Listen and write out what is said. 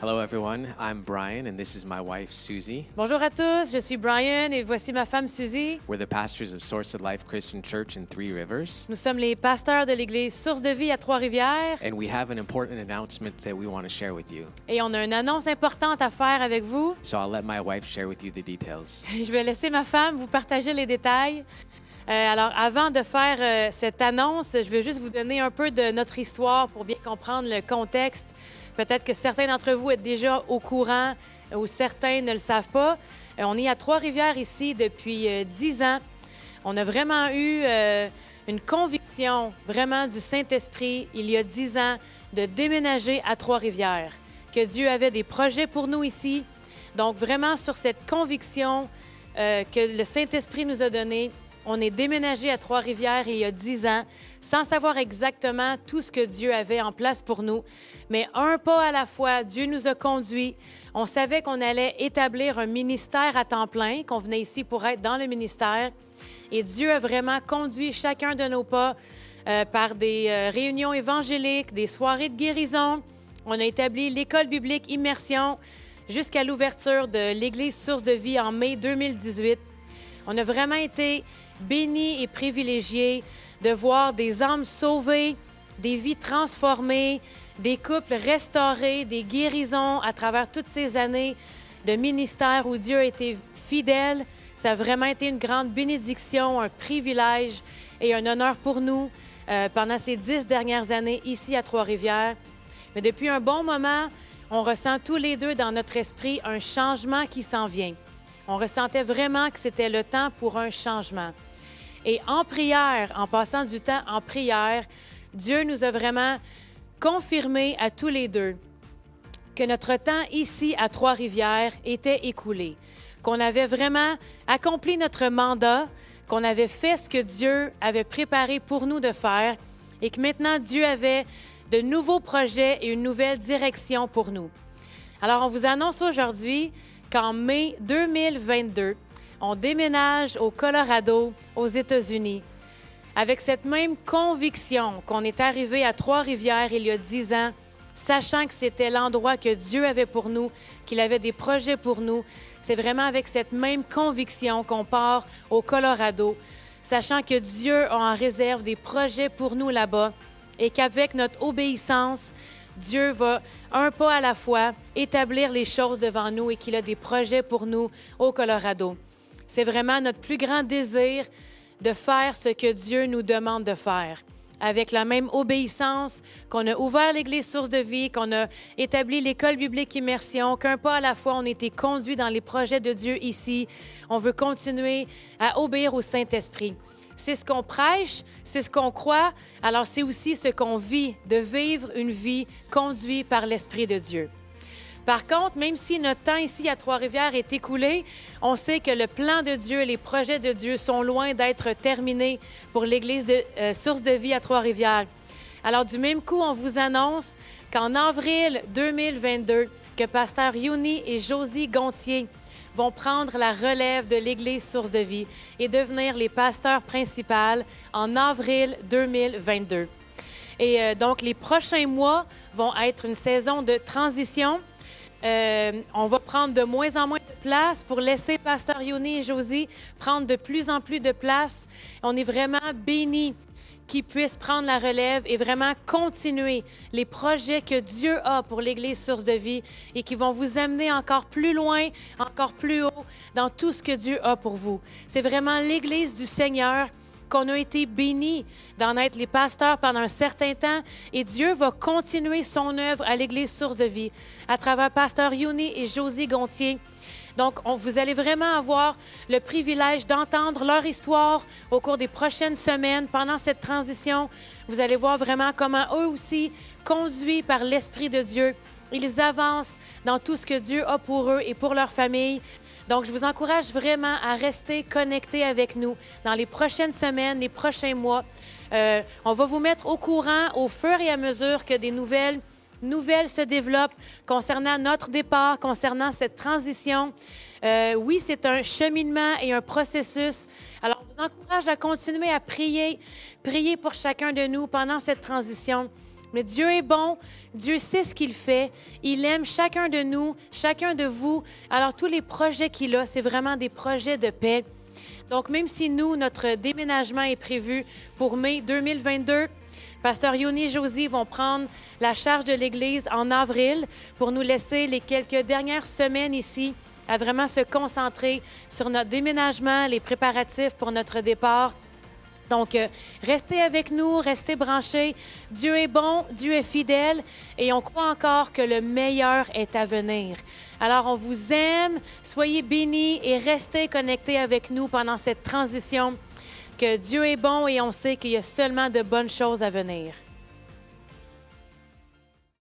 Hello, everyone. I'm Brian, and this is my wife, Susie. Bonjour à tous, je suis Brian et voici ma femme Suzy. We're the pastors of Source of Life Christian Church in Three Rivers, Nous sommes les pasteurs de l'église Source de Vie à Trois-Rivières and we have an important announcement that we want to share with you. et on a une annonce importante à faire avec vous. So I'll let my wife share with you the details. Je vais laisser ma femme vous partager les détails. Alors, avant de faire cette annonce, je vais juste vous donner un peu de notre histoire pour bien comprendre le contexte. Peut-être que certains d'entre vous êtes déjà au courant ou certains ne le savent pas. On est à Trois-Rivières ici depuis 10 ans. On a vraiment eu une conviction vraiment du Saint-Esprit il y a 10 ans de déménager à Trois-Rivières, que Dieu avait des projets pour nous ici. Donc vraiment sur cette conviction que le Saint-Esprit nous a donnée, on est déménagé à Trois-Rivières il y a 10 ans, sans savoir exactement tout ce que Dieu avait en place pour nous. Mais un pas à la fois, Dieu nous a conduits. On savait qu'on allait établir un ministère à temps plein, qu'on venait ici pour être dans le ministère. Et Dieu a vraiment conduit chacun de nos pas par des réunions évangéliques, des soirées de guérison. On a établi l'école biblique Immersion jusqu'à l'ouverture de l'Église Source de Vie en mai 2018. On a vraiment été bénis et privilégiés de voir des âmes sauvées, des vies transformées, des couples restaurés, des guérisons à travers toutes ces années de ministère où Dieu a été fidèle. Ça a vraiment été une grande bénédiction, un privilège et un honneur pour nous pendant ces 10 dernières années ici à Trois-Rivières. Mais depuis un bon moment, on ressent tous les deux dans notre esprit un changement qui s'en vient. On ressentait vraiment que c'était le temps pour un changement. Et en prière, en passant du temps en prière, Dieu nous a vraiment confirmé à tous les deux que notre temps ici à Trois-Rivières était écoulé, qu'on avait vraiment accompli notre mandat, qu'on avait fait ce que Dieu avait préparé pour nous de faire et que maintenant Dieu avait de nouveaux projets et une nouvelle direction pour nous. Alors, on vous annonce aujourd'hui qu'en mai 2022, on déménage au Colorado, aux États-Unis, avec cette même conviction qu'on est arrivé à Trois-Rivières il y a 10 ans, sachant que c'était l'endroit que Dieu avait pour nous, qu'il avait des projets pour nous. C'est vraiment avec cette même conviction qu'on part au Colorado, sachant que Dieu a en réserve des projets pour nous là-bas et qu'avec notre obéissance, Dieu va, un pas à la fois, établir les choses devant nous et qu'il a des projets pour nous au Colorado. C'est vraiment notre plus grand désir de faire ce que Dieu nous demande de faire. Avec la même obéissance qu'on a ouvert l'Église Source de Vie, qu'on a établi l'école biblique Immersion, qu'un pas à la fois, on a été conduits dans les projets de Dieu ici. On veut continuer à obéir au Saint-Esprit. C'est ce qu'on prêche, c'est ce qu'on croit, alors c'est aussi ce qu'on vit, de vivre une vie conduite par l'Esprit de Dieu. Par contre, même si notre temps ici à Trois-Rivières est écoulé, on sait que le plan de Dieu, les projets de Dieu sont loin d'être terminés pour l'Église de Source de Vie à Trois-Rivières. Alors du même coup, on vous annonce qu'en avril 2022, que Pasteur Yuni et Josie Gontier vont prendre la relève de l'Église Source de Vie et devenir les pasteurs principaux en avril 2022. Et donc, les prochains mois vont être une saison de transition. On va prendre de moins en moins de place pour laisser Pasteur Yoni et Josie prendre de plus en plus de place. On est vraiment bénis qu'ils puissent prendre la relève et vraiment continuer les projets que Dieu a pour l'Église Source de Vie et qui vont vous amener encore plus loin, encore plus haut dans tout ce que Dieu a pour vous. C'est vraiment l'Église du Seigneur qu'on a été bénis d'en être les pasteurs pendant un certain temps et Dieu va continuer son œuvre à l'Église Source de Vie à travers Pasteur Yuni et Josie Gontier. Donc, vous allez vraiment avoir le privilège d'entendre leur histoire au cours des prochaines semaines pendant cette transition. Vous allez voir vraiment comment eux aussi, conduits par l'Esprit de Dieu, ils avancent dans tout ce que Dieu a pour eux et pour leur famille. Donc, je vous encourage vraiment à rester connectés avec nous dans les prochaines semaines, les prochains mois. On va vous mettre au courant au fur et à mesure que des nouvelles se développent concernant notre départ, concernant cette transition. Oui, c'est un cheminement et un processus. Alors, je vous encourage à continuer à prier pour chacun de nous pendant cette transition. Mais Dieu est bon, Dieu sait ce qu'il fait, il aime chacun de nous, chacun de vous. Alors tous les projets qu'il a, c'est vraiment des projets de paix. Donc même si nous, notre déménagement est prévu pour mai 2022, Pasteur Yoni et Josie vont prendre la charge de l'Église en avril pour nous laisser les quelques dernières semaines ici à vraiment se concentrer sur notre déménagement, les préparatifs pour notre départ. Donc, restez avec nous, restez branchés. Dieu est bon, Dieu est fidèle et on croit encore que le meilleur est à venir. Alors, on vous aime, soyez bénis et restez connectés avec nous pendant cette transition. Que Dieu est bon et on sait qu'il y a seulement de bonnes choses à venir.